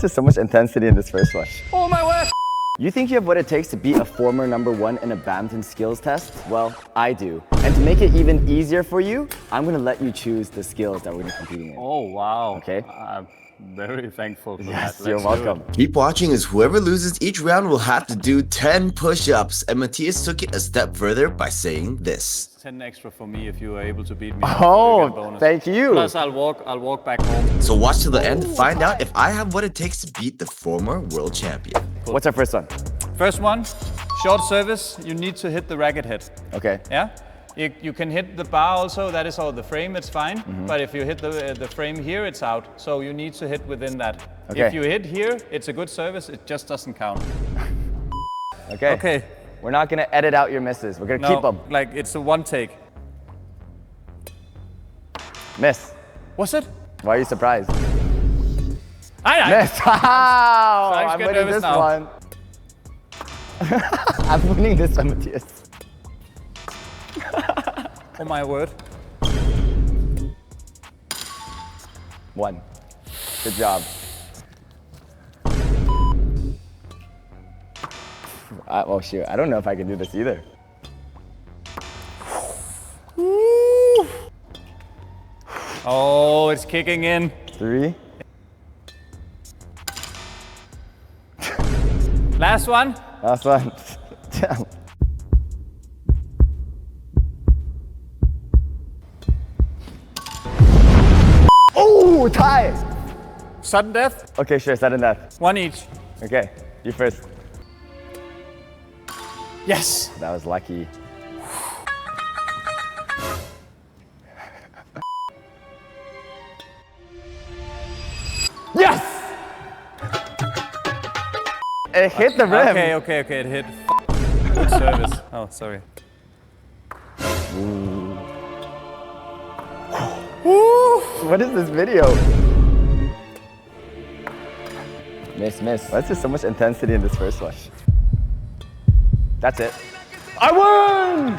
is so much intensity in this first one? Oh my word! You think you have what it takes to beat a former #1 in a badminton skills test? Well, I do. And to make it even easier for you, I'm gonna let you choose the skills that we're gonna be competing in. Oh wow. Okay. I'm very thankful for Yes, that. you're Let's do welcome. it. Keep watching as whoever loses each round will have to do 10 push-ups, and Mathias took it a step further by saying this. 10 extra for me if you are able to beat me. Oh, Bonus. thank you. Plus I'll walk back home. So watch till the end to find out if I have what it takes to beat the former world champion. What's our first one? First one, short service, you need to hit the racket head. Okay. Yeah? You can hit the bar also, that is all the frame, it's fine. But if you hit the frame here, it's out. So you need to hit within that. Okay. If you hit here, it's a good service, it just doesn't count. Okay. Okay. We're not gonna edit out your misses. We're gonna keep them. Like it's a one take. Miss. Was it? Why are you surprised? I Miss. Wow! So I just I'm get winning nervous this now. one. I'm winning this one, Mathias. Oh my word. 1. Good job. Oh shoot, I don't know if I can do this either. Oh, it's kicking in. 3. Last one. Last one. Damn. Oh, tie! Sudden death. Okay, sure, sudden death. One each. Okay, you first. Yes. That was lucky. Yes! It hit the rim. Okay, it hit. Good service. Oh, sorry. What is this video? Miss. Why is there so much intensity in this first one? That's it. I won!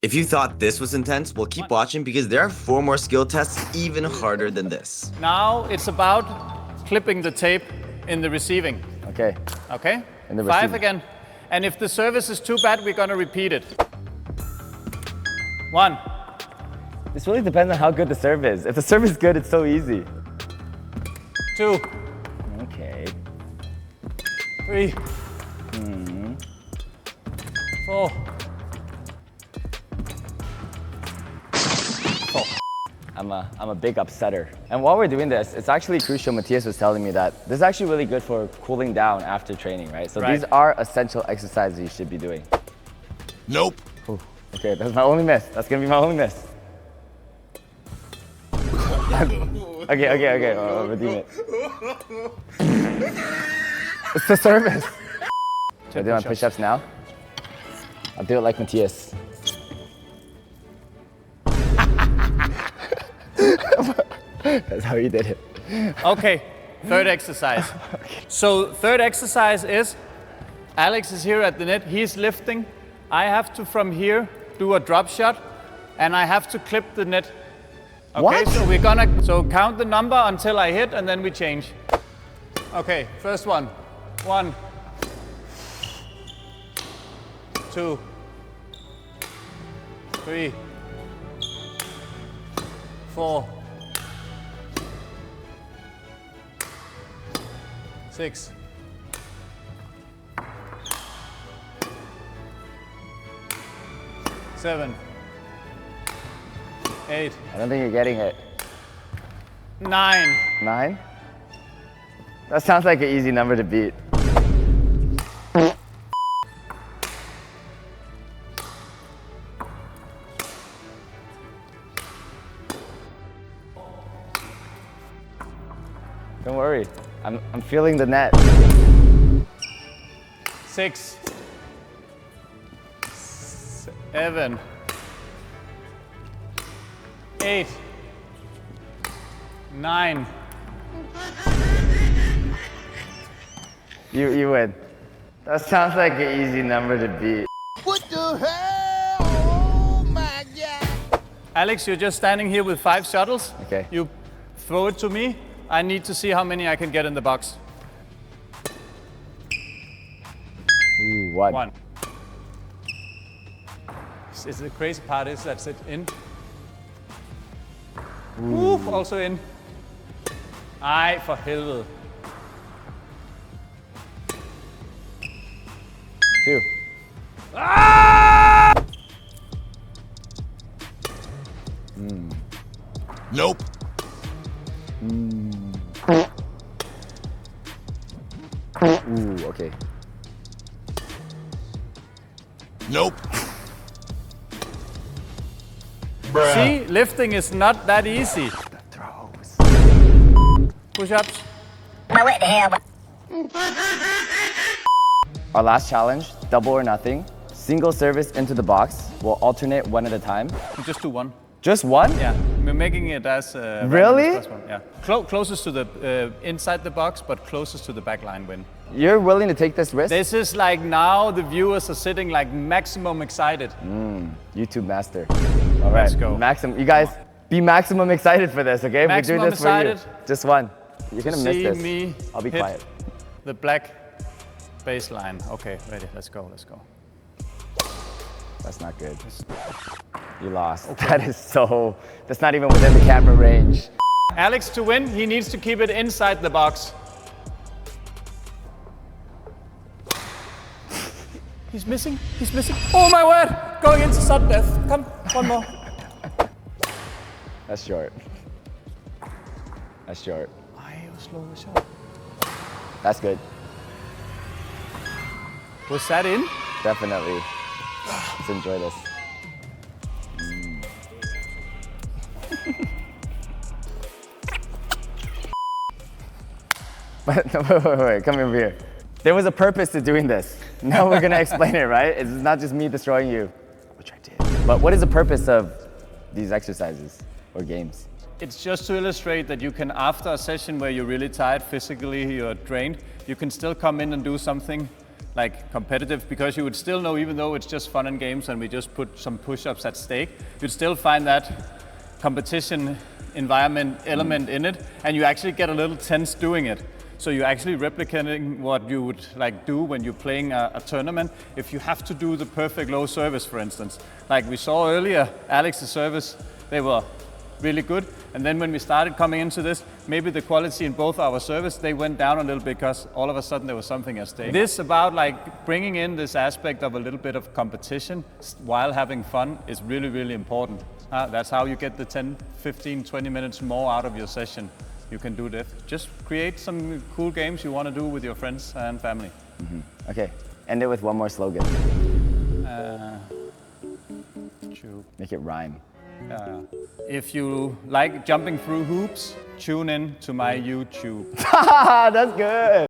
If you thought this was intense, well, keep watching because there are 4 more skill tests even harder than this. Now it's about clipping the tape in the receiving. Okay. Okay? In the 5 receiving. again. And if the service is too bad, we're gonna repeat it. 1. This really depends on how good the serve is. If the serve is good, it's so easy. 2. Okay. 3. 4. I'm a big upsetter. And while we're doing this, it's actually crucial. Mathias was telling me that this is actually really good for cooling down after training, right? So these are essential exercises you should be doing. Nope. Ooh, okay, that's my only miss. That's gonna be my only miss. Okay. I'll redeem it. It's the service. Should I do my push-ups now? I'll do it like Mathias. That's how he did it. Okay, third exercise. So third exercise is, Alex is here at the net, he's lifting. I have to, from here, do a drop shot, and I have to clip the net. Okay, What? so we're gonna, count the number until I hit, and then we change. Okay, first one. 1, 2, 3, 4, 6, 7, 8, I don't think you're getting it. 9. 9? That sounds like an easy number to beat. Don't worry, I'm feeling the net. 6, 7, 8, 9. You win. That sounds like an easy number to beat. What the hell? Oh my God. Alex, you're just standing here with 5 shuttles. Okay. You throw it to me. I need to see how many I can get in the box. Ooh, one. 1. The crazy part is that's it in. Ooh, also in. Ej, for helvede. 2. Nope. Ooh, okay. Nope. See, lifting is not that easy. Throws. Push-ups. Our last challenge, double or nothing. Single service into the box. We'll alternate one at a time. Just do 1. Just one? Yeah, we're making it as Really? random as possible. Yeah, closest to the inside the box, but closest to the back line win. You're willing to take this risk? This is like now the viewers are sitting like maximum excited. YouTube master. All right, Let's go. You guys, be maximum excited for this, okay? Maximum we do this excited. for you. Just one. You're gonna miss See this. me I'll be hit quiet. the black baseline. Okay, ready, let's go. That's not good. You lost. Okay. That's not even within the camera range. Alex, to win, he needs to keep it inside the box. He's missing. Oh my word! Going into sudden death. Come, one more. That's short. That's short. Ej, hvor slog vi shot. That's good. Was that in? Definitely. Let's enjoy this. Wait, come over here. There was a purpose to doing this. Now we're gonna explain it, right? It's not just me destroying you, which I did. But what is the purpose of these exercises or games? It's just to illustrate that you can, after a session where you're really tired, physically you're drained, you can still come in and do something like competitive, because you would still know, even though it's just fun and games and we just put some push-ups at stake, you'd still find that competition environment element in it, and you actually get a little tense doing it. So you're actually replicating what you would like do when you're playing a tournament. If you have to do the perfect low service, for instance, like we saw earlier, Alex's service, they were really good. And then when we started coming into this, maybe the quality in both our service, they went down a little bit because all of a sudden there was something at stake. This about like bringing in this aspect of a little bit of competition while having fun is really, really important. That's how you get the 10, 15, 20 minutes more out of your session. You can do that. Just create some cool games you want to do with your friends and family. Okay, end it with one more slogan. Make it rhyme. If you like jumping through hoops, tune in to my YouTube. That's good.